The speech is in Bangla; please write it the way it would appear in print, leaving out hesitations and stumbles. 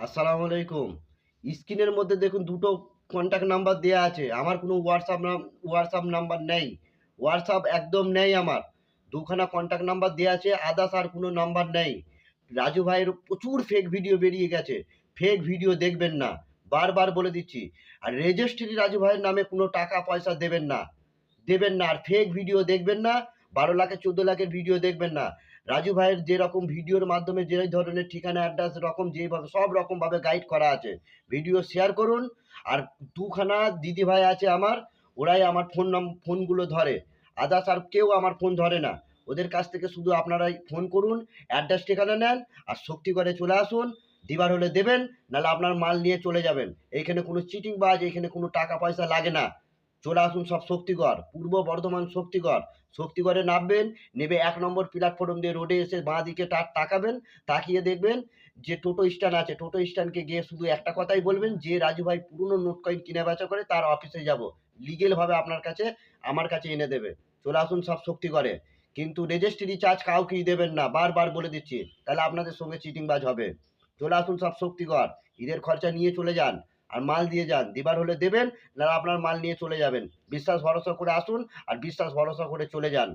আসসালামু আলাইকুম। স্ক্রিনের মধ্যে দেখুন দুটো কন্ট্যাক্ট নাম্বার দেয়া আছে। আমার কোনো হোয়াটসঅ্যাপ নাম্বার নেই। হোয়াটসঅ্যাপ একদম নেই আমার। ২ খানা কন্ট্যাক্ট নাম্বার দেয়া আছে, আদার্স আর কোনো নাম্বার নেই। রাজু ভাইয়ের প্রচুর ফেক ভিডিও বেরিয়ে গেছে। ফেক ভিডিও দেখবেন না। বারবার বলে দিচ্ছি। আর রেজিস্ট্রি রাজু ভাইয়ের নামে কোনো টাকা পয়সা দেবেন না। দেবেন না। আর ফেক ভিডিও দেখবেন না। ১২ লাখের ১৪ লাখের ভিডিও দেখবেন না। রাজু ভাইয়ের যেরকম ভিডিওর মাধ্যমে যে ধরনের ঠিকানা অ্যাড্রেস রকম যেভাবে সব রকমভাবে গাইড করা আছে। ভিডিও শেয়ার করুন। আর ২ খানা দিদিভাই আছে আমার, ওরাই আমার ফোনগুলো ধরে। আদার্স আর কেউ আমার ফোন ধরে না। ওদের কাছ থেকে শুধু আপনারাই ফোন করুন, অ্যাড্রেস ঠিকানা নেন আর শক্তিগড়ে চলে আসুন। দিবার হলে দেবেন, নাহলে আপনার মাল নিয়ে চলে যাবেন। এইখানে কোনো চিটিংবাজ, এইখানে কোনো টাকা পয়সা লাগে না। চলে আসুন সব শক্তিগড়, পূর্ব বর্ধমান শক্তিগড়। শক্তিগড়ে নামবেন, নেমে ১ নম্বর প্ল্যাটফর্ম দিয়ে রোডে এসে বাঁদিকে তাকাবেন, তাকিয়ে দেখবেন যে টোটো স্ট্যান্ড আছে। টোটো স্ট্যান্ডকে গিয়ে শুধু একটা কথাই বলবেন যে, "রাজু ভাই পুরনো নোট কয়েন কেনা বেচা করে, তার অফিসে যাবো।" লিগ্যালভাবে আপনার কাছে আমার কাছে এনে দেবে। চলে আসুন সব শক্তিগড়ে। কিন্তু রেজিস্ট্রি চার্জ কাউকেই দেবেন না, বারবার বলে দিচ্ছি। তাহলে আপনাদের সঙ্গে চিটিংবাজ হবে। চলে আসুন সব শক্তিগড়। ঈদের খরচা নিয়ে চলে যান। আর মাল দিয়ে যান। দিবার হলে দেবেন, না আপনার মাল নিয়ে চলে যাবেন। বিশ্বাস ভরসা করে আসুন আর বিশ্বাস ভরসা করে চলে যান।